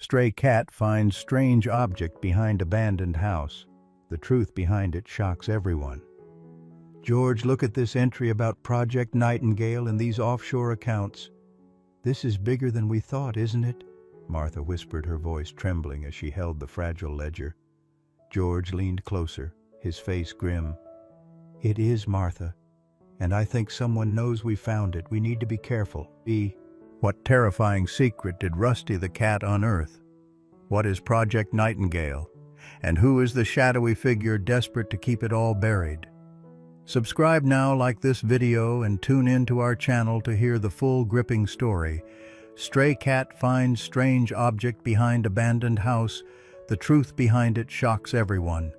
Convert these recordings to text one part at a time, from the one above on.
Stray cat finds strange object behind abandoned house. The truth behind it shocks everyone. George, look at this entry about Project Nightingale and these offshore accounts. This is bigger than we thought, isn't it? Martha whispered, her voice trembling as she held the fragile ledger. George leaned closer, his face grim. It is, Martha, and I think someone knows we found it. We need to be careful. What terrifying secret did Rusty the cat unearth? What is Project Nightingale? And who is the shadowy figure desperate to keep it all buried? Subscribe now, like this video, and tune in to our channel to hear the full gripping story. Stray cat finds strange object behind abandoned house. The truth behind it shocks everyone.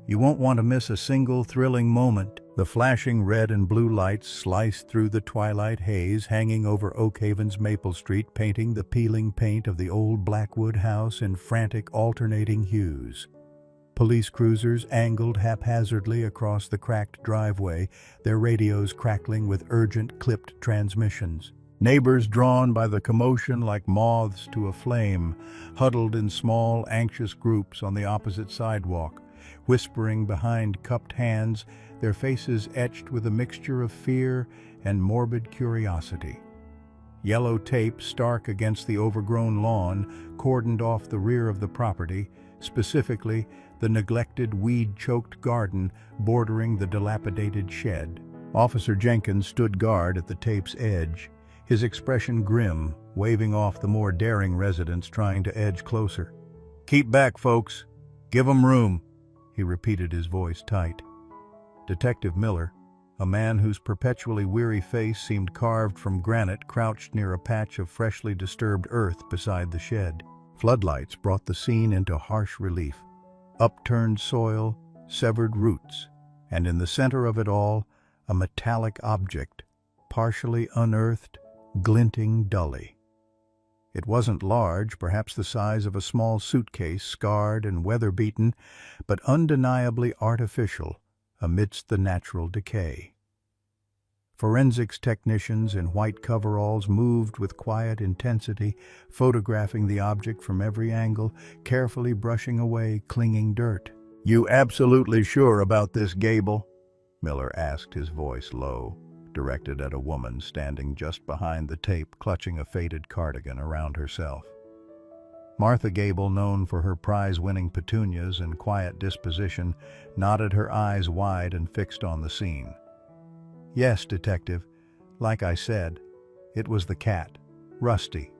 You won't want to miss a single thrilling moment. The flashing red and blue lights sliced through the twilight haze hanging over Oakhaven's Maple Street, painting the peeling paint of the old Blackwood house in frantic alternating hues. Police cruisers angled haphazardly across the cracked driveway, their radios crackling with urgent clipped transmissions. Neighbors, drawn by the commotion like moths to a flame, huddled in small, anxious groups on the opposite sidewalk, whispering behind cupped hands, their faces etched with a mixture of fear and morbid curiosity. Yellow tape, stark against the overgrown lawn, cordoned off the rear of the property, specifically the neglected, weed-choked garden bordering the dilapidated shed. Officer Jenkins stood guard at the tape's edge, his expression grim, waving off the more daring residents trying to edge closer. "Keep back, folks. Give 'em room," he repeated, his voice tight. Detective Miller, a man whose perpetually weary face seemed carved from granite, crouched near a patch of freshly disturbed earth beside the shed. Floodlights brought the scene into harsh relief. Upturned soil, severed roots, and in the center of it all, a metallic object, partially unearthed, glinting dully. It wasn't large, perhaps the size of a small suitcase, scarred and weather-beaten, but undeniably artificial amidst the natural decay. Forensics technicians in white coveralls moved with quiet intensity, photographing the object from every angle, carefully brushing away clinging dirt. "You absolutely sure about this, Gable?" Miller asked, his voice low, directed at a woman standing just behind the tape, clutching a faded cardigan around herself. Martha Gable, known for her prize-winning petunias and quiet disposition, nodded, her eyes wide and fixed on the scene. "Yes, Detective. Like I said, it was the cat, Rusty.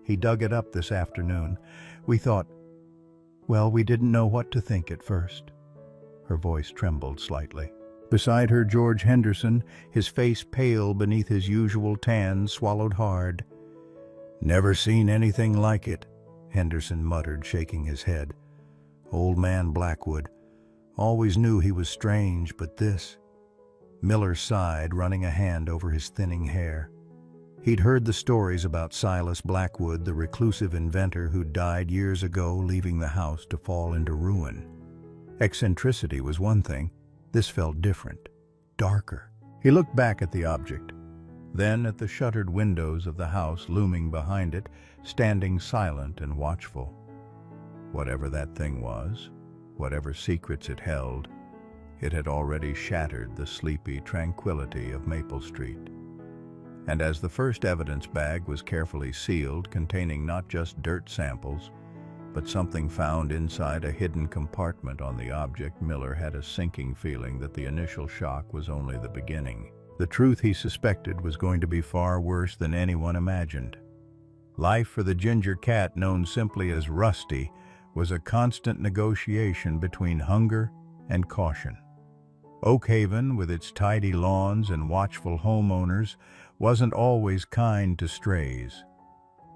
He dug it up this afternoon. We thought, well, we didn't know what to think at first." Her voice trembled slightly. Beside her, George Henderson, his face pale beneath his usual tan, swallowed hard. "Never seen anything like it," Henderson muttered, shaking his head. "Old man Blackwood. Always knew he was strange, but this—" Miller sighed, running a hand over his thinning hair. He'd heard the stories about Silas Blackwood, the reclusive inventor who died years ago, leaving the house to fall into ruin. Eccentricity was one thing. This felt different, darker. He looked back at the object, then at the shuttered windows of the house looming behind it, standing silent and watchful. Whatever that thing was, whatever secrets it held, it had already shattered the sleepy tranquility of Maple Street. And as the first evidence bag was carefully sealed, containing not just dirt samples, but something found inside a hidden compartment on the object, Miller had a sinking feeling that the initial shock was only the beginning. The truth he suspected was going to be far worse than anyone imagined. Life for the ginger cat, known simply as Rusty, was a constant negotiation between hunger and caution. Oakhaven, with its tidy lawns and watchful homeowners, wasn't always kind to strays.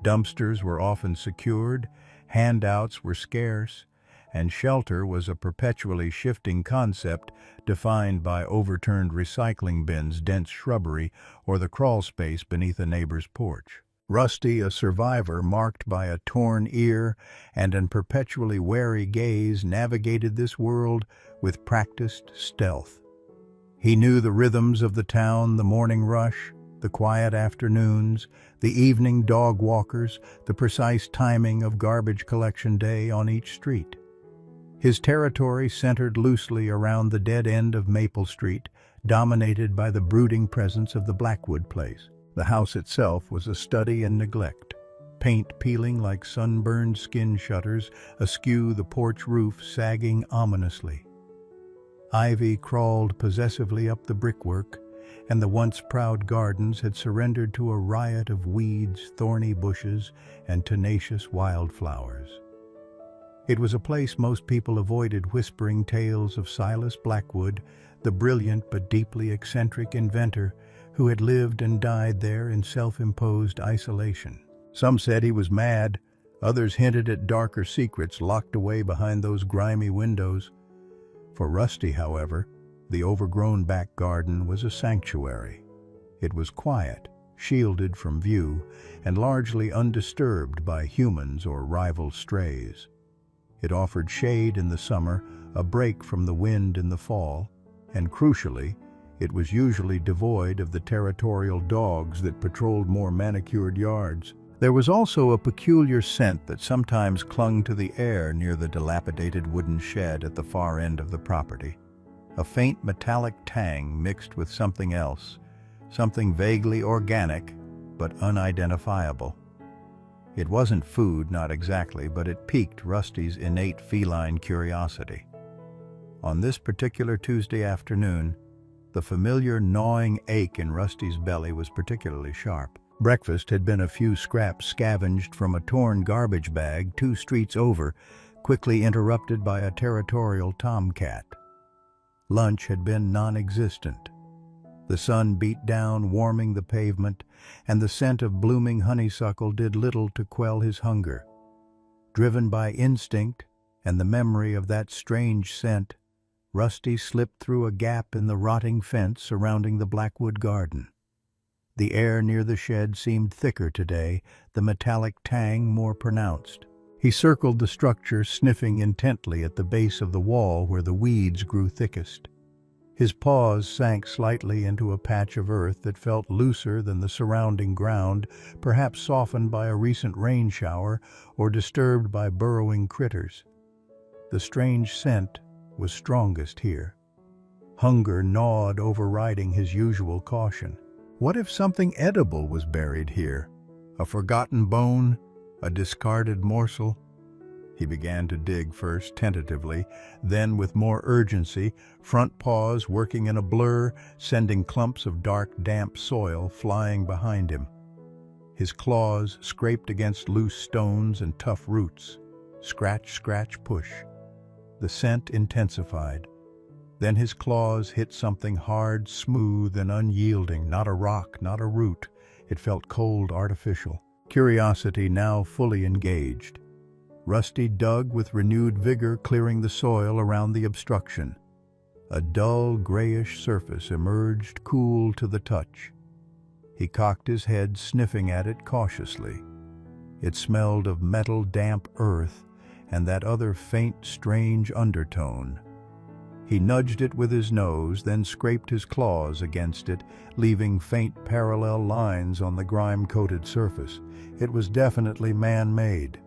Dumpsters were often secured, handouts were scarce, and shelter was a perpetually shifting concept defined by overturned recycling bins, dense shrubbery, or the crawl space beneath a neighbor's porch. Rusty, a survivor marked by a torn ear and an perpetually wary gaze, navigated this world with practiced stealth. He knew the rhythms of the town, the morning rush, The quiet afternoons, the evening dog walkers, the precise timing of garbage collection day on each street. His territory centered loosely around the dead end of Maple Street, dominated by the brooding presence of the Blackwood place. The house itself was a study in neglect. Paint peeling like sunburned skin shutters, askew the porch roof sagging ominously. Ivy crawled possessively up the brickwork, and the once proud gardens had surrendered to a riot of weeds, thorny bushes, and tenacious wildflowers. It was a place most people avoided whispering tales of Silas Blackwood, the brilliant but deeply eccentric inventor who had lived and died there in self-imposed isolation. Some said he was mad, others hinted at darker secrets locked away behind those grimy windows. For Rusty, however, the overgrown back garden was a sanctuary. It was quiet, shielded from view, and largely undisturbed by humans or rival strays. It offered shade in the summer, a break from the wind in the fall, and crucially, it was usually devoid of the territorial dogs that patrolled more manicured yards. There was also a peculiar scent that sometimes clung to the air near the dilapidated wooden shed at the far end of the property. A faint metallic tang mixed with something else, something vaguely organic but unidentifiable. It wasn't food, not exactly, but it piqued Rusty's innate feline curiosity. On this particular Tuesday afternoon, the familiar gnawing ache in Rusty's belly was particularly sharp. Breakfast had been a few scraps scavenged from a torn garbage bag 2 streets over, quickly interrupted by a territorial tomcat. Lunch had been non-existent. The sun beat down, warming the pavement, and the scent of blooming honeysuckle did little to quell his hunger. Driven by instinct and the memory of that strange scent, Rusty slipped through a gap in the rotting fence surrounding the Blackwood garden. The air near the shed seemed thicker today, the metallic tang more pronounced. He circled the structure, sniffing intently at the base of the wall where the weeds grew thickest. His paws sank slightly into a patch of earth that felt looser than the surrounding ground, perhaps softened by a recent rain shower or disturbed by burrowing critters. The strange scent was strongest here. Hunger gnawed, overriding his usual caution. What if something edible was buried here? A forgotten bone? A discarded morsel? He began to dig first tentatively, then with more urgency, front paws working in a blur, sending clumps of dark, damp soil flying behind him. His claws scraped against loose stones and tough roots. Scratch, scratch, push. The scent intensified. Then his claws hit something hard, smooth, and unyielding, not a rock, not a root. It felt cold, artificial. Curiosity now fully engaged. Rusty dug with renewed vigor, clearing the soil around the obstruction. A dull, grayish surface emerged, cool to the touch. He cocked his head, sniffing at it cautiously. It smelled of metal, damp earth, and that other faint, strange undertone. He nudged it with his nose, then scraped his claws against it, leaving faint parallel lines on the grime-coated surface. It was definitely man-made.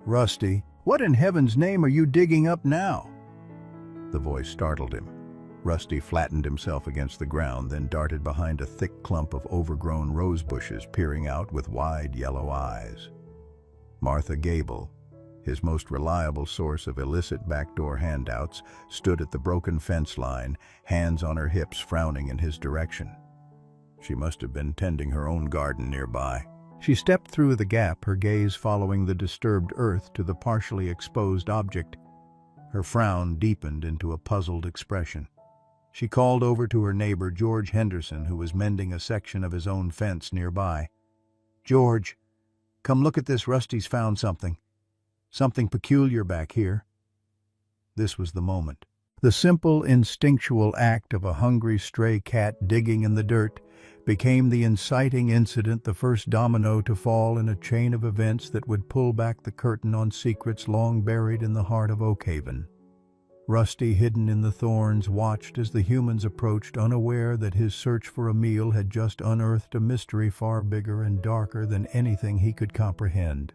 "Rusty, what in heaven's name are you digging up now?" The voice startled him. Rusty flattened himself against the ground, then darted behind a thick clump of overgrown rose bushes, peering out with wide yellow eyes. Martha Gable, his most reliable source of illicit backdoor handouts, stood at the broken fence line, hands on her hips, frowning in his direction. She must have been tending her own garden nearby. She stepped through the gap, her gaze following the disturbed earth to the partially exposed object. Her frown deepened into a puzzled expression. She called over to her neighbor, George Henderson, who was mending a section of his own fence nearby. "George, come look at this. Rusty's found something. Something peculiar back here." This was the moment. The simple, instinctual act of a hungry stray cat digging in the dirt became the inciting incident, the first domino to fall in a chain of events that would pull back the curtain on secrets long buried in the heart of Oakhaven. Rusty, hidden in the thorns, watched as the humans approached, unaware that his search for a meal had just unearthed a mystery far bigger and darker than anything he could comprehend.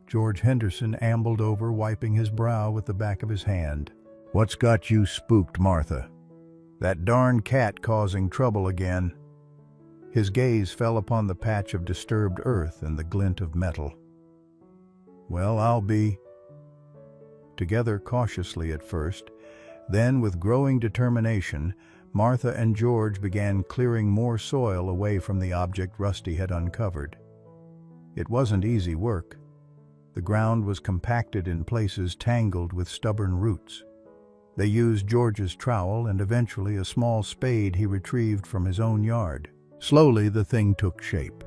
George Henderson ambled over, wiping his brow with the back of his hand. "What's got you spooked, Martha?" "That darn cat causing trouble again." His gaze fell upon the patch of disturbed earth and the glint of metal. "Well, I'll be—" Together cautiously at first, then with growing determination, Martha and George began clearing more soil away from the object Rusty had uncovered. It wasn't easy work. The ground was compacted in places, tangled with stubborn roots. They used George's trowel and eventually a small spade he retrieved from his own yard. Slowly the thing took shape.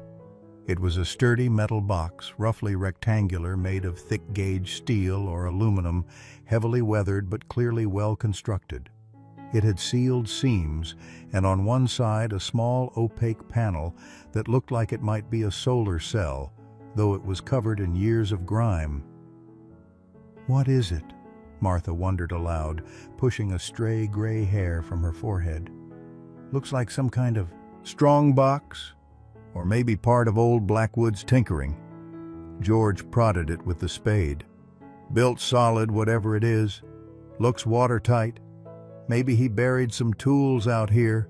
It was a sturdy metal box, roughly rectangular, made of thick-gauge steel or aluminum, heavily weathered but clearly well constructed. It had sealed seams, and on one side a small opaque panel that looked like it might be a solar cell, though it was covered in years of grime. "What is it?" Martha wondered aloud, pushing a stray gray hair from her forehead. "Looks like some kind of strong box, or maybe part of old Blackwood's tinkering." George prodded it with the spade. "Built solid, whatever it is. Looks watertight. Maybe he buried some tools out here."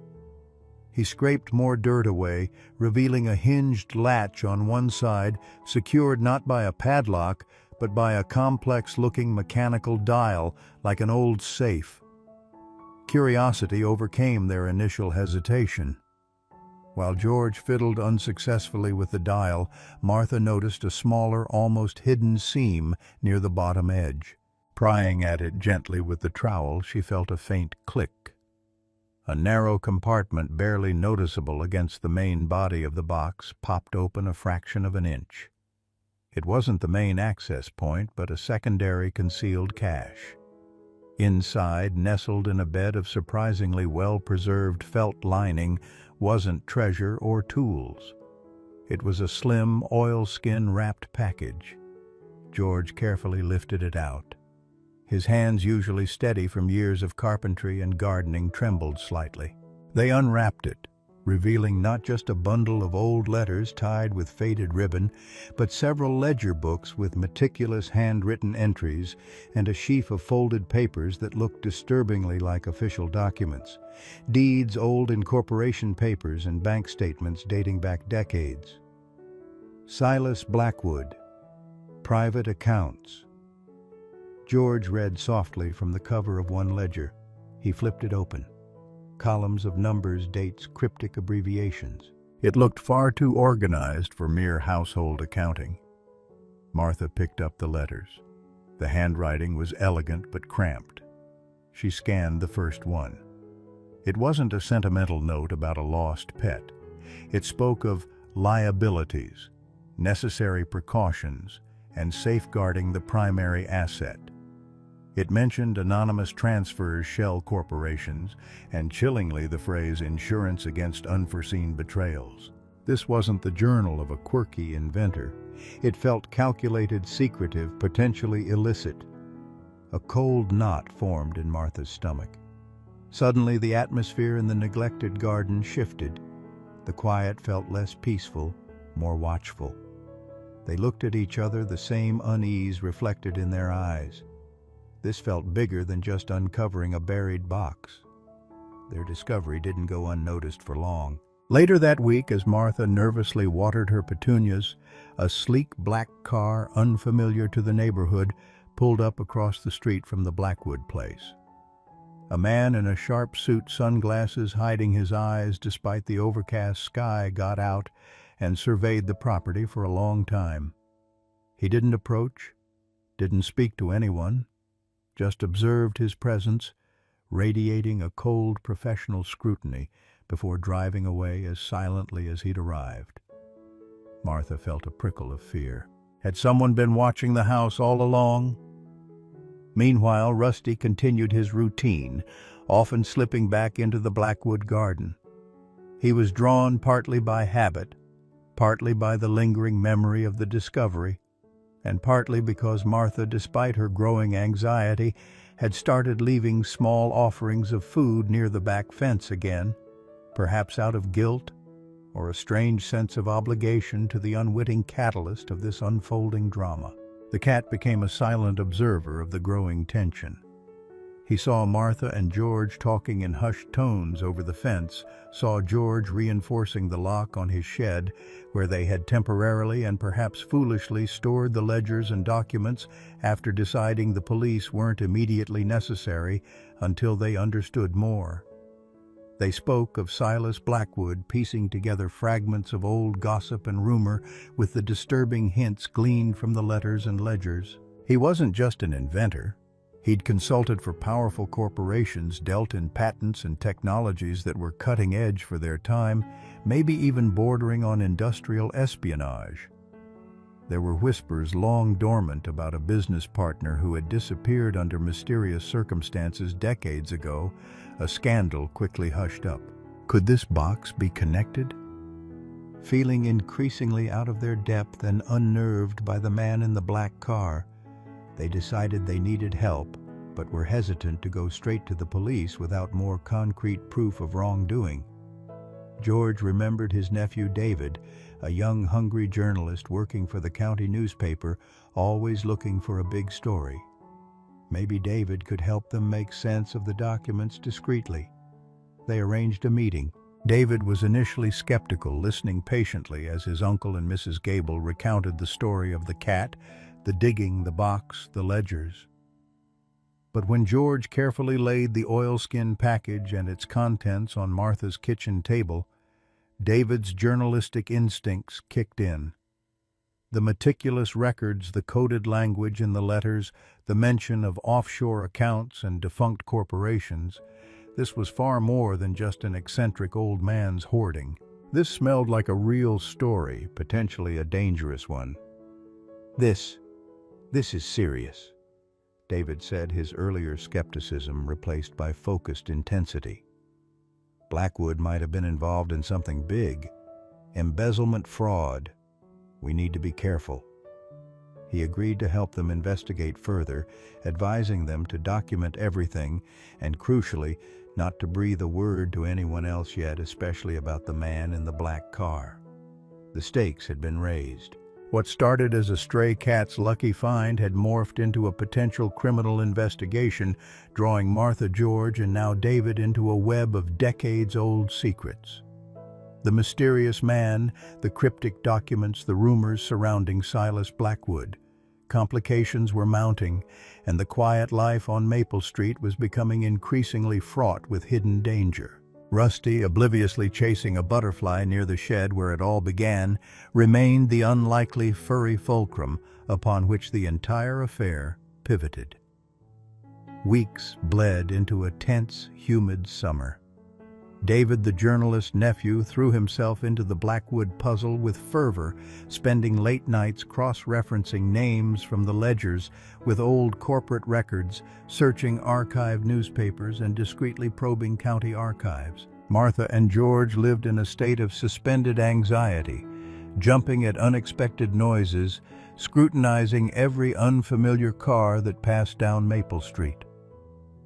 He scraped more dirt away, revealing a hinged latch on one side, secured not by a padlock, but by a complex-looking mechanical dial, like an old safe. Curiosity overcame their initial hesitation. While George fiddled unsuccessfully with the dial, Martha noticed a smaller, almost hidden seam near the bottom edge. Prying at it gently with the trowel, she felt a faint click. A narrow compartment, barely noticeable against the main body of the box, popped open a fraction of an inch. It wasn't the main access point, but a secondary concealed cache. Inside, nestled in a bed of surprisingly well-preserved felt lining, wasn't treasure or tools. It was a slim, oilskin-wrapped package. George carefully lifted it out. His hands, usually steady from years of carpentry and gardening, trembled slightly. They unwrapped it, revealing not just a bundle of old letters tied with faded ribbon, but several ledger books with meticulous handwritten entries and a sheaf of folded papers that looked disturbingly like official documents. Deeds, old incorporation papers, and bank statements dating back decades. Silas Blackwood. Private accounts. George read softly from the cover of one ledger. He flipped it open. Columns of numbers, dates, cryptic abbreviations. It looked far too organized for mere household accounting. Martha picked up the letters. The handwriting was elegant but cramped. She scanned the first one. It wasn't a sentimental note about a lost pet. It spoke of liabilities, necessary precautions, and safeguarding the primary asset. It mentioned anonymous transfers, shell corporations, and chillingly the phrase insurance against unforeseen betrayals. This wasn't the journal of a quirky inventor. It felt calculated, secretive, potentially illicit. A cold knot formed in Martha's stomach. Suddenly, the atmosphere in the neglected garden shifted. The quiet felt less peaceful, more watchful. They looked at each other, the same unease reflected in their eyes. This felt bigger than just uncovering a buried box. Their discovery didn't go unnoticed for long. Later that week, as Martha nervously watered her petunias, a sleek black car, unfamiliar to the neighborhood, pulled up across the street from the Blackwood place. A man in a sharp suit, sunglasses hiding his eyes despite the overcast sky, got out and surveyed the property for a long time. He didn't approach, didn't speak to anyone, just observed his presence, radiating a cold professional scrutiny before driving away as silently as he'd arrived. Martha felt a prickle of fear. Had someone been watching the house all along? Meanwhile, Rusty continued his routine, often slipping back into the Blackwood garden. He was drawn partly by habit, partly by the lingering memory of the discovery, and partly because Martha, despite her growing anxiety, had started leaving small offerings of food near the back fence again, perhaps out of guilt or a strange sense of obligation to the unwitting catalyst of this unfolding drama. The cat became a silent observer of the growing tension. He saw Martha and George talking in hushed tones over the fence, saw George reinforcing the lock on his shed, where they had temporarily and perhaps foolishly stored the ledgers and documents after deciding the police weren't immediately necessary until they understood more. They spoke of Silas Blackwood piecing together fragments of old gossip and rumor with the disturbing hints gleaned from the letters and ledgers. He wasn't just an inventor. He'd consulted for powerful corporations, dealt in patents and technologies that were cutting edge for their time, maybe even bordering on industrial espionage. There were whispers long dormant about a business partner who had disappeared under mysterious circumstances decades ago, a scandal quickly hushed up. Could this box be connected? Feeling increasingly out of their depth and unnerved by the man in the black car, they decided they needed help, but were hesitant to go straight to the police without more concrete proof of wrongdoing. George remembered his nephew David, a young, hungry journalist working for the county newspaper, always looking for a big story. Maybe David could help them make sense of the documents discreetly. They arranged a meeting. David was initially skeptical, listening patiently as his uncle and Mrs. Gable recounted the story of the cat, the digging, the box, the ledgers. But when George carefully laid the oilskin package and its contents on Martha's kitchen table, David's journalistic instincts kicked in. The meticulous records, the coded language in the letters, the mention of offshore accounts and defunct corporations, this was far more than just an eccentric old man's hoarding. This smelled like a real story, potentially a dangerous one. This is serious, David said, his earlier skepticism replaced by focused intensity. Blackwood might have been involved in something big. Embezzlement, fraud. We need to be careful. He agreed to help them investigate further, advising them to document everything and, crucially, not to breathe a word to anyone else yet, especially about the man in the black car. The stakes had been raised. What started as a stray cat's lucky find had morphed into a potential criminal investigation, drawing Martha, George, and now David into a web of decades-old secrets. The mysterious man, the cryptic documents, the rumors surrounding Silas Blackwood. Complications were mounting, and the quiet life on Maple Street was becoming increasingly fraught with hidden danger. Rusty, obliviously chasing a butterfly near the shed where it all began, remained the unlikely furry fulcrum upon which the entire affair pivoted. Weeks bled into a tense, humid summer. David, the journalist's nephew, threw himself into the Blackwood puzzle with fervor, spending late nights cross-referencing names from the ledgers with old corporate records, searching archived newspapers and discreetly probing county archives. Martha and George lived in a state of suspended anxiety, jumping at unexpected noises, scrutinizing every unfamiliar car that passed down Maple Street.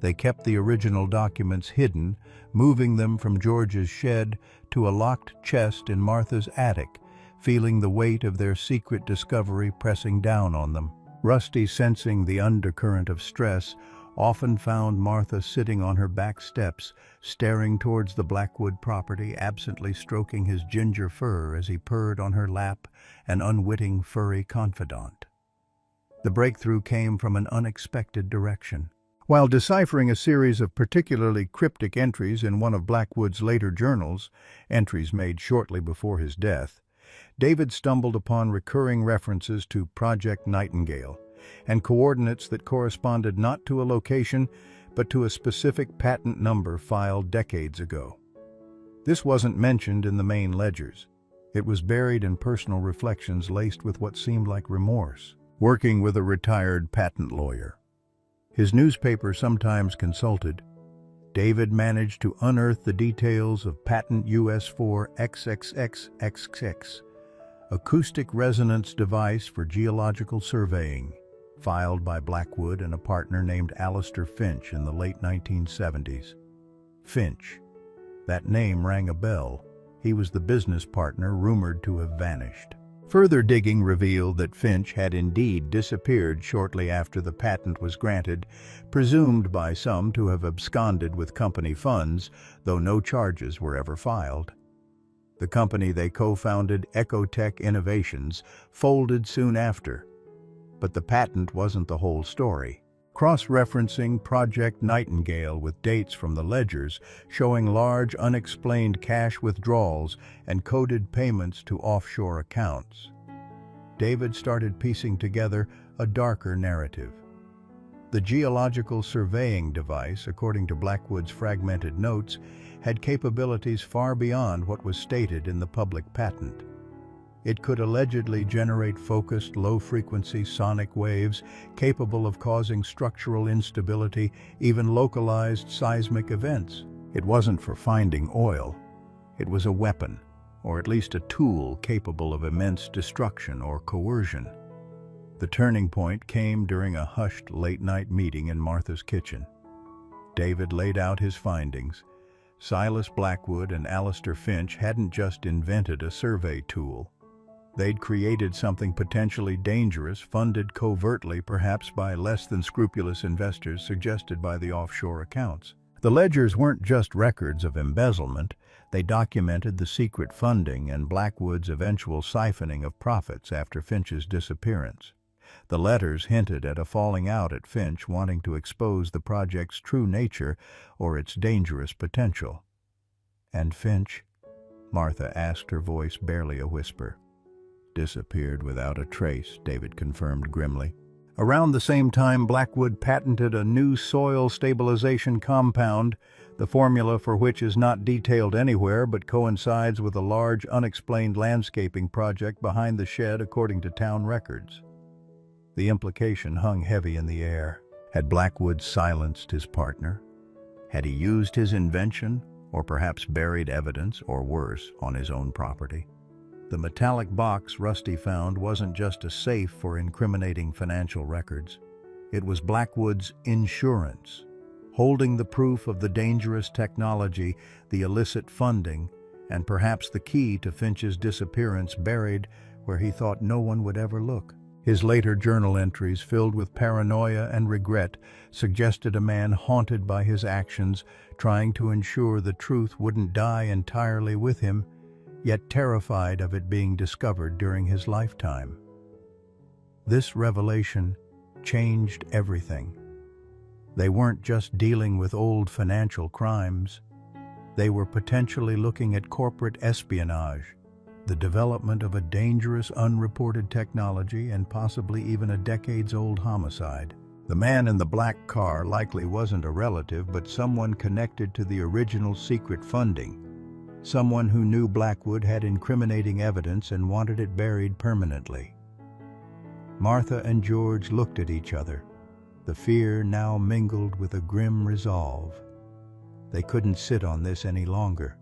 They kept the original documents hidden, moving them from George's shed to a locked chest in Martha's attic, feeling the weight of their secret discovery pressing down on them. Rusty, sensing the undercurrent of stress, often found Martha sitting on her back steps, staring towards the Blackwood property, absently stroking his ginger fur as he purred on her lap, an unwitting furry confidant. The breakthrough came from an unexpected direction. While deciphering a series of particularly cryptic entries in one of Blackwood's later journals, entries made shortly before his death, David stumbled upon recurring references to Project Nightingale and coordinates that corresponded not to a location, but to a specific patent number filed decades ago. This wasn't mentioned in the main ledgers. It was buried in personal reflections laced with what seemed like remorse. Working with a retired patent lawyer, his newspaper sometimes consulted, David managed to unearth the details of patent US4 XXXXX, acoustic resonance device for geological surveying. filed by Blackwood and a partner named Alistair Finch in the late 1970s. Finch. That name rang a bell. He was the business partner rumored to have vanished. Further digging revealed that Finch had indeed disappeared shortly after the patent was granted, presumed by some to have absconded with company funds, though no charges were ever filed. The company they co-founded, Ecotech Innovations, folded soon after. But the patent wasn't the whole story. Cross-referencing Project Nightingale with dates from the ledgers showing large unexplained cash withdrawals and coded payments to offshore accounts, David started piecing together a darker narrative. The geological surveying device, according to Blackwood's fragmented notes, had capabilities far beyond what was stated in the public patent. It could allegedly generate focused, low-frequency sonic waves capable of causing structural instability, even localized seismic events. It wasn't for finding oil. It was a weapon, or at least a tool capable of immense destruction or coercion. The turning point came during a hushed late-night meeting in Martha's kitchen. David laid out his findings. Silas Blackwood and Alistair Finch hadn't just invented a survey tool. They'd created something potentially dangerous, funded covertly perhaps by less than scrupulous investors suggested by the offshore accounts. The ledgers weren't just records of embezzlement, they documented the secret funding and Blackwood's eventual siphoning of profits after Finch's disappearance. The letters hinted at a falling out at Finch wanting to expose the project's true nature or its dangerous potential. And Finch? Martha asked, her voice barely a whisper. Disappeared without a trace, David confirmed grimly. Around the same time, Blackwood patented a new soil stabilization compound, the formula for which is not detailed anywhere but coincides with a large unexplained landscaping project behind the shed according to town records. The implication hung heavy in the air. Had Blackwood silenced his partner? Had he used his invention, or perhaps buried evidence, or worse, on his own property? The metallic box Rusty found wasn't just a safe for incriminating financial records. It was Blackwood's insurance, holding the proof of the dangerous technology, the illicit funding, and perhaps the key to Finch's disappearance buried where he thought no one would ever look. His later journal entries, filled with paranoia and regret, suggested a man haunted by his actions, trying to ensure the truth wouldn't die entirely with him, yet terrified of it being discovered during his lifetime. This revelation changed everything. They weren't just dealing with old financial crimes. They were potentially looking at corporate espionage, the development of a dangerous, unreported technology, and possibly even a decades-old homicide. The man in the black car likely wasn't a relative, but someone connected to the original secret funding. Someone who knew Blackwood had incriminating evidence and wanted it buried permanently. Martha and George looked at each other, the fear now mingled with a grim resolve. They couldn't sit on this any longer.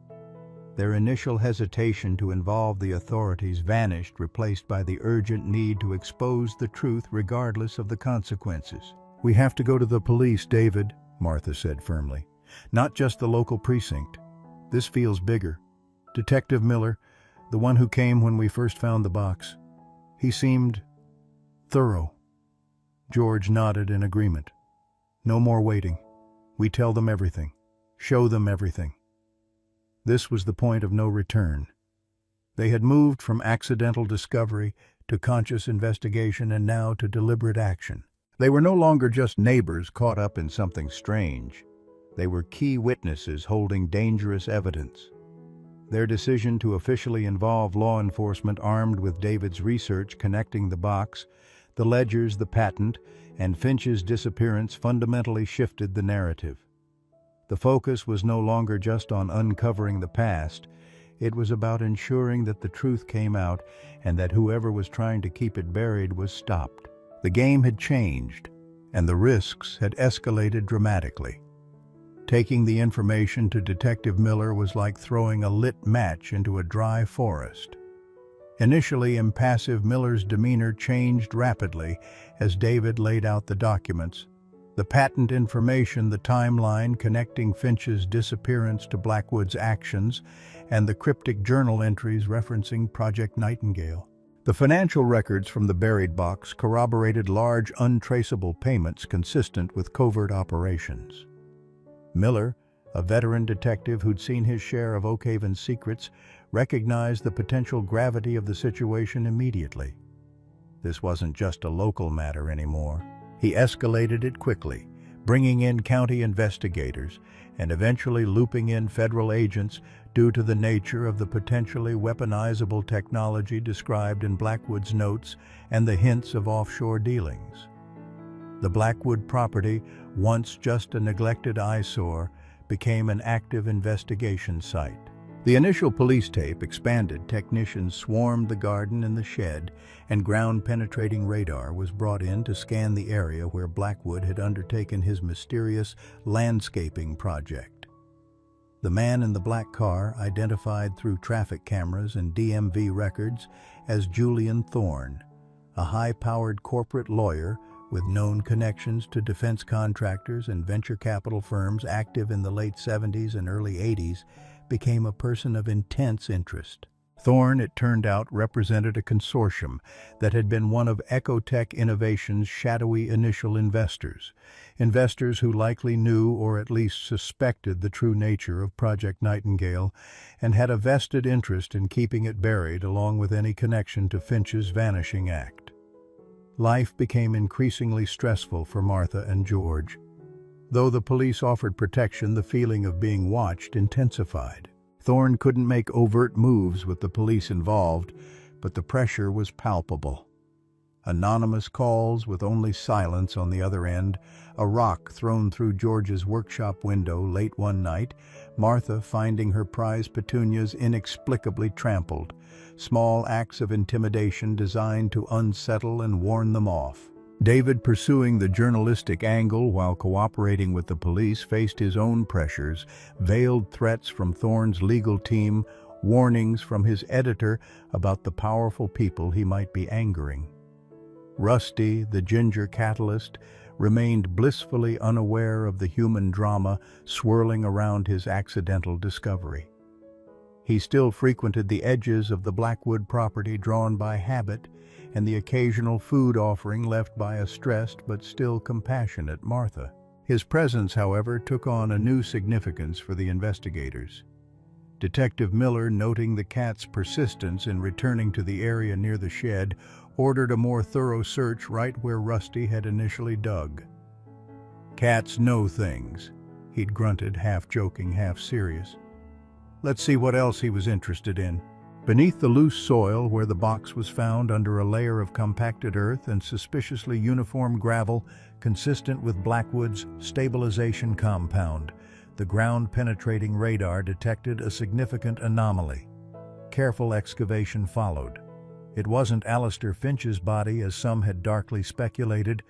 Their initial hesitation to involve the authorities vanished, replaced by the urgent need to expose the truth regardless of the consequences. "We have to go to the police, David," Martha said firmly. "Not just the local precinct. This feels bigger. Detective Miller, the one who came when we first found the box. He seemed thorough." George nodded in agreement. "No more waiting. We tell them everything. Show them everything." This was the point of no return. They had moved from accidental discovery to conscious investigation and now to deliberate action. They were no longer just neighbors caught up in something strange. They were key witnesses holding dangerous evidence. Their decision to officially involve law enforcement armed with David's research connecting the box, the ledgers, the patent, and Finch's disappearance fundamentally shifted the narrative. The focus was no longer just on uncovering the past. It was about ensuring that the truth came out and that whoever was trying to keep it buried was stopped. The game had changed, and the risks had escalated dramatically. Taking the information to Detective Miller was like throwing a lit match into a dry forest. Initially impassive, Miller's demeanor changed rapidly as David laid out the documents. The patent information, the timeline connecting Finch's disappearance to Blackwood's actions, and the cryptic journal entries referencing Project Nightingale. The financial records from the buried box corroborated large, untraceable payments consistent with covert operations. Miller, a veteran detective who'd seen his share of Oakhaven's secrets, recognized the potential gravity of the situation immediately. This wasn't just a local matter anymore. He escalated it quickly, bringing in county investigators and eventually looping in federal agents due to the nature of the potentially weaponizable technology described in Blackwood's notes and the hints of offshore dealings. The Blackwood property, once just a neglected eyesore, became an active investigation site. The initial police tape expanded, technicians swarmed the garden and the shed, and ground-penetrating radar was brought in to scan the area where Blackwood had undertaken his mysterious landscaping project. The man in the black car, identified through traffic cameras and DMV records as Julian Thorne, a high-powered corporate lawyer with known connections to defense contractors and venture capital firms active in the late 70s and early 80s, became a person of intense interest. Thorne, it turned out, represented a consortium that had been one of Ecotech Innovation's shadowy initial investors who likely knew or at least suspected the true nature of Project Nightingale and had a vested interest in keeping it buried along with any connection to Finch's vanishing act. Life became increasingly stressful for Martha and George. Though the police offered protection, the feeling of being watched intensified. Thorne couldn't make overt moves with the police involved, but the pressure was palpable. Anonymous calls with only silence on the other end, a rock thrown through George's workshop window late one night, Martha finding her prize petunias inexplicably trampled, small acts of intimidation designed to unsettle and warn them off. David, pursuing the journalistic angle while cooperating with the police, faced his own pressures, veiled threats from Thorne's legal team, warnings from his editor about the powerful people he might be angering. Rusty, the ginger catalyst, remained blissfully unaware of the human drama swirling around his accidental discovery. He still frequented the edges of the Blackwood property, drawn by habit and the occasional food offering left by a stressed but still compassionate Martha. His presence, however, took on a new significance for the investigators. Detective Miller, noting the cat's persistence in returning to the area near the shed, ordered a more thorough search right where Rusty had initially dug. "Cats know things," he'd grunted, half joking, half serious. "Let's see what else he was interested in." Beneath the loose soil where the box was found, under a layer of compacted earth and suspiciously uniform gravel consistent with Blackwood's stabilization compound, the ground-penetrating radar detected a significant anomaly. Careful excavation followed. It wasn't Alistair Finch's body, as some had darkly speculated.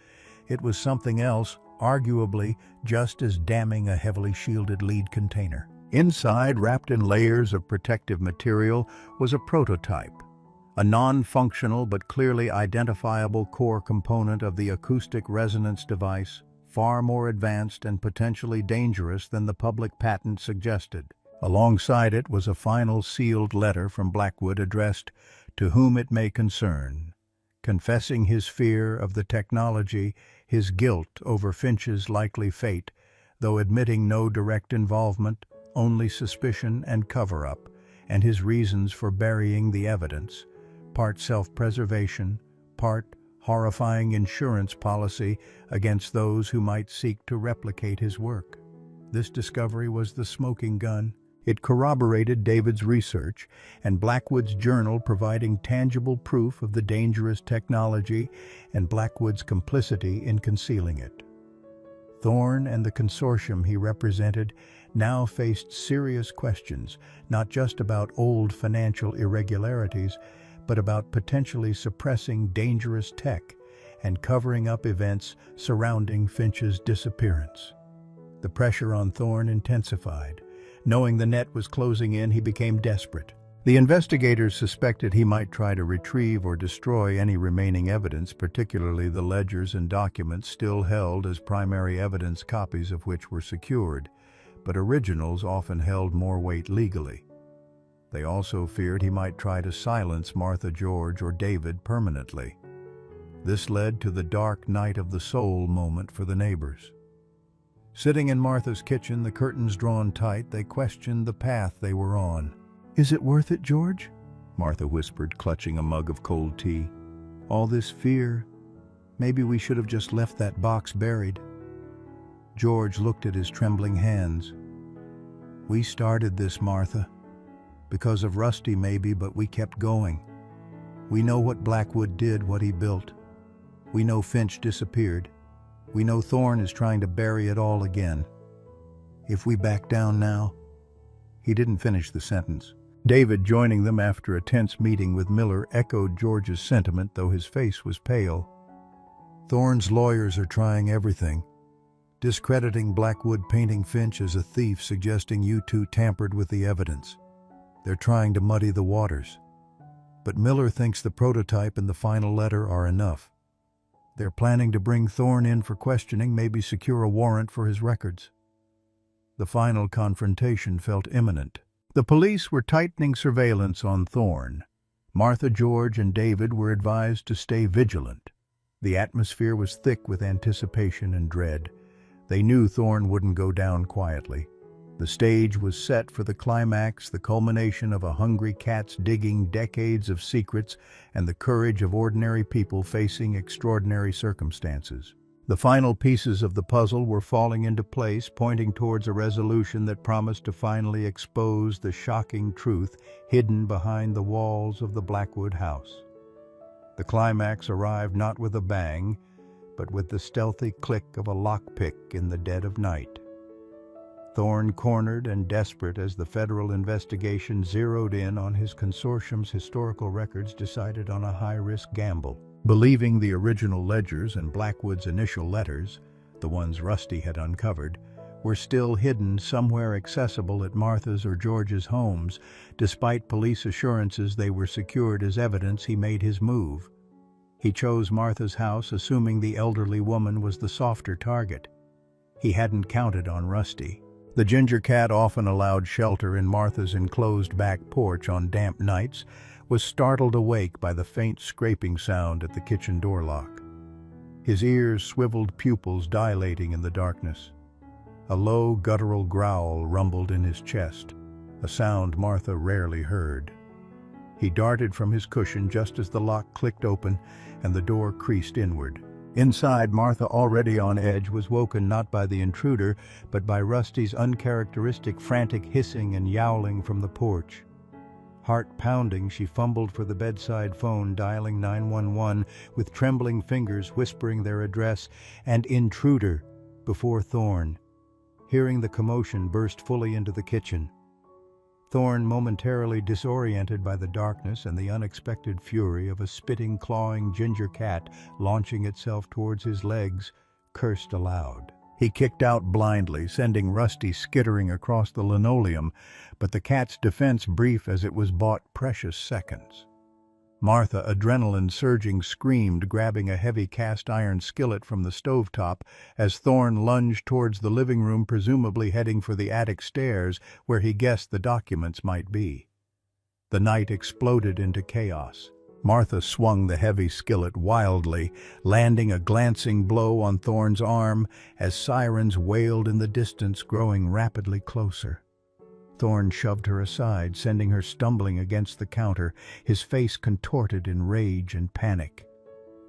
It was something else, arguably just as damning, a heavily shielded lead container. Inside, wrapped in layers of protective material, was a prototype, a non-functional but clearly identifiable core component of the acoustic resonance device, far more advanced and potentially dangerous than the public patent suggested. Alongside it was a final sealed letter from Blackwood addressed "To whom it may concern," confessing his fear of the technology, his guilt over Finch's likely fate, though admitting no direct involvement, only suspicion and cover-up, and his reasons for burying the evidence, part self-preservation, part horrifying insurance policy against those who might seek to replicate his work. This discovery was the smoking gun. It corroborated David's research and Blackwood's journal, providing tangible proof of the dangerous technology and Blackwood's complicity in concealing it. Thorne and the consortium he represented now faced serious questions, not just about old financial irregularities, but about potentially suppressing dangerous tech and covering up events surrounding Finch's disappearance. The pressure on Thorne intensified. Knowing the net was closing in, he became desperate. The investigators suspected he might try to retrieve or destroy any remaining evidence, particularly the ledgers and documents still held as primary evidence, copies of which were secured, but originals often held more weight legally. They also feared he might try to silence Martha, George, or David permanently. This led to the dark night of the soul moment for the neighbors. Sitting in Martha's kitchen, the curtains drawn tight, they questioned the path they were on. "Is it worth it, George?" Martha whispered, clutching a mug of cold tea. "All this fear. Maybe we should have just left that box buried." George looked at his trembling hands. "We started this, Martha. Because of Rusty maybe, but we kept going. We know what Blackwood did, what he built. We know Finch disappeared. We know Thorne is trying to bury it all again. If we back down now..." He didn't finish the sentence. David, joining them after a tense meeting with Miller, echoed George's sentiment, though his face was pale. "Thorne's lawyers are trying everything. Discrediting Blackwood, painting Finch as a thief, suggesting you two tampered with the evidence. They're trying to muddy the waters. But Miller thinks the prototype and the final letter are enough. They're planning to bring Thorne in for questioning, maybe secure a warrant for his records." The final confrontation felt imminent. The police were tightening surveillance on Thorne. Martha, George, and David were advised to stay vigilant. The atmosphere was thick with anticipation and dread. They knew Thorne wouldn't go down quietly. The stage was set for the climax, the culmination of a hungry cat's digging decades of secrets and the courage of ordinary people facing extraordinary circumstances. The final pieces of the puzzle were falling into place, pointing towards a resolution that promised to finally expose the shocking truth hidden behind the walls of the Blackwood house. The climax arrived not with a bang, but with the stealthy click of a lockpick in the dead of night. Thorne, cornered and desperate as the federal investigation zeroed in on his consortium's historical records, decided on a high-risk gamble. Believing the original ledgers and Blackwood's initial letters, the ones Rusty had uncovered, were still hidden somewhere accessible at Martha's or George's homes, despite police assurances they were secured as evidence, he made his move. He chose Martha's house, assuming the elderly woman was the softer target. He hadn't counted on Rusty. The ginger cat, often allowed shelter in Martha's enclosed back porch on damp nights, was startled awake by the faint scraping sound at the kitchen door lock. His ears, swiveled pupils dilating in the darkness. A low, guttural growl rumbled in his chest, a sound Martha rarely heard. He darted from his cushion just as the lock clicked open and the door creased inward. Inside, Martha, already on edge, was woken not by the intruder, but by Rusty's uncharacteristic frantic hissing and yowling from the porch. Heart pounding, she fumbled for the bedside phone, dialing 911, with trembling fingers whispering their address and "intruder" before Thorne. Hearing the commotion, burst fully into the kitchen. Thorne, momentarily disoriented by the darkness and the unexpected fury of a spitting, clawing ginger cat launching itself towards his legs, cursed aloud. He kicked out blindly, sending Rusty skittering across the linoleum, but the cat's defense, brief as it was, bought precious seconds. Martha, adrenaline surging, screamed, grabbing a heavy cast-iron skillet from the stovetop as Thorne lunged towards the living room, presumably heading for the attic stairs where he guessed the documents might be. The night exploded into chaos. Martha swung the heavy skillet wildly, landing a glancing blow on Thorne's arm as sirens wailed in the distance, growing rapidly closer. Thorne shoved her aside, sending her stumbling against the counter, his face contorted in rage and panic.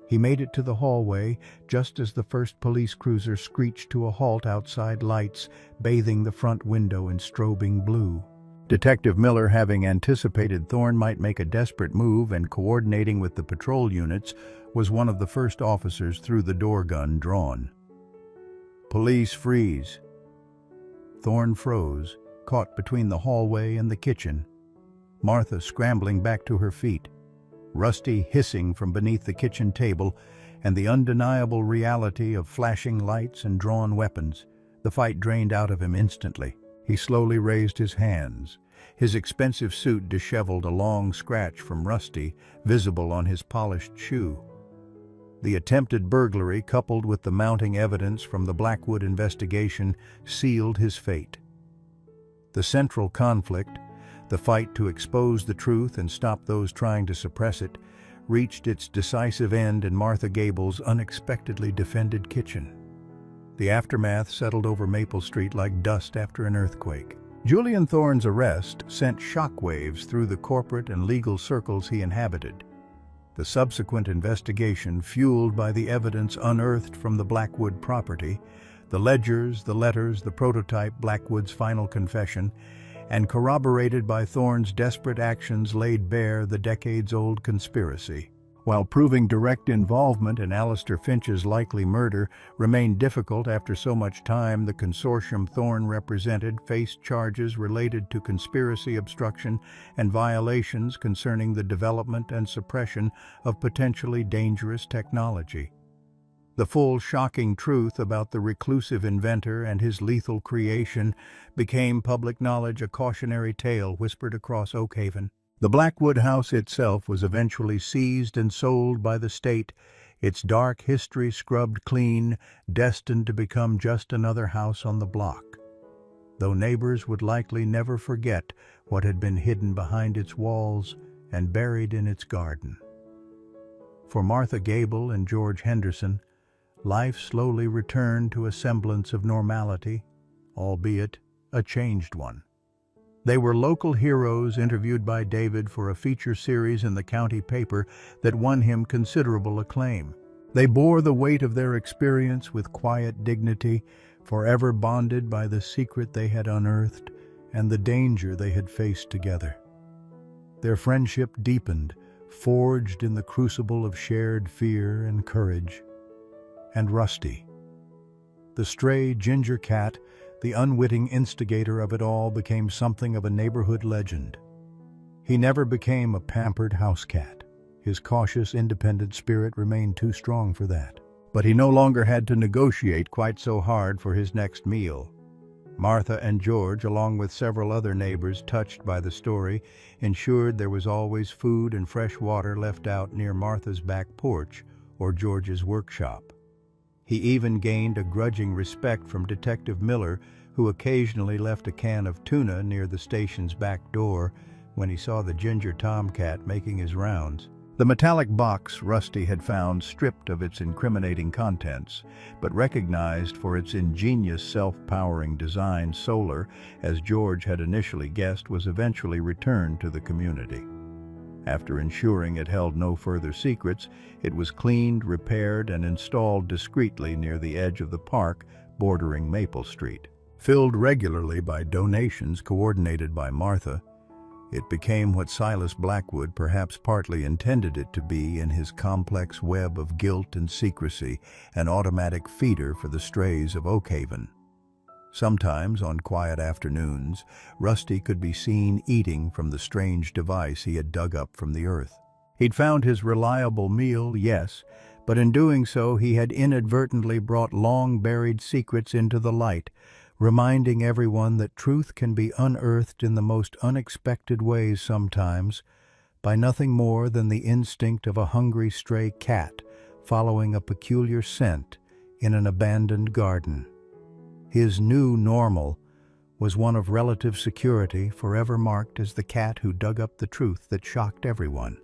He made it to the hallway just as the first police cruiser screeched to a halt outside, lights bathing the front window in strobing blue. Detective Miller, having anticipated Thorne might make a desperate move and coordinating with the patrol units, was one of the first officers through the door, gun drawn. "Police, freeze." Thorne froze, caught between the hallway and the kitchen. Martha scrambling back to her feet. Rusty hissing from beneath the kitchen table, and the undeniable reality of flashing lights and drawn weapons. The fight drained out of him instantly. He slowly raised his hands, his expensive suit disheveled, a long scratch from Rusty visible on his polished shoe. The attempted burglary, coupled with the mounting evidence from the Blackwood investigation, sealed his fate. The central conflict, the fight to expose the truth and stop those trying to suppress it, reached its decisive end in Martha Gable's unexpectedly defended kitchen. The aftermath settled over Maple Street like dust after an earthquake. Julian Thorne's arrest sent shockwaves through the corporate and legal circles he inhabited. The subsequent investigation, fueled by the evidence unearthed from the Blackwood property, the ledgers, the letters, the prototype Blackwood's final confession, and corroborated by Thorne's desperate actions, laid bare the decades-old conspiracy. While proving direct involvement in Alistair Finch's likely murder remained difficult after so much time, the consortium Thorne represented faced charges related to conspiracy, obstruction, and violations concerning the development and suppression of potentially dangerous technology. The full, shocking truth about the reclusive inventor and his lethal creation became public knowledge, a cautionary tale whispered across Oakhaven. The Blackwood house itself was eventually seized and sold by the state, its dark history scrubbed clean, destined to become just another house on the block, though neighbors would likely never forget what had been hidden behind its walls and buried in its garden. For Martha Gable and George Henderson, life slowly returned to a semblance of normality, albeit a changed one. They were local heroes interviewed by David for a feature series in the county paper that won him considerable acclaim. They bore the weight of their experience with quiet dignity, forever bonded by the secret they had unearthed and the danger they had faced together. Their friendship deepened, forged in the crucible of shared fear and courage. And Rusty, the stray ginger cat, the unwitting instigator of it all, became something of a neighborhood legend. He never became a pampered house cat. His cautious, independent spirit remained too strong for that. But he no longer had to negotiate quite so hard for his next meal. Martha and George, along with several other neighbors touched by the story, ensured there was always food and fresh water left out near Martha's back porch or George's workshop. He even gained a grudging respect from Detective Miller, who occasionally left a can of tuna near the station's back door when he saw the ginger tomcat making his rounds. The metallic box Rusty had found, stripped of its incriminating contents, but recognized for its ingenious self-powering design, solar, as George had initially guessed, was eventually returned to the community. After ensuring it held no further secrets, it was cleaned, repaired, and installed discreetly near the edge of the park bordering Maple Street. Filled regularly by donations coordinated by Martha, it became what Silas Blackwood perhaps partly intended it to be in his complex web of guilt and secrecy, an automatic feeder for the strays of Oakhaven. Sometimes, on quiet afternoons, Rusty could be seen eating from the strange device he had dug up from the earth. He'd found his reliable meal, yes, but in doing so he had inadvertently brought long-buried secrets into the light, reminding everyone that truth can be unearthed in the most unexpected ways sometimes, by nothing more than the instinct of a hungry stray cat following a peculiar scent in an abandoned garden. His new normal was one of relative security, forever marked as the cat who dug up the truth that shocked everyone.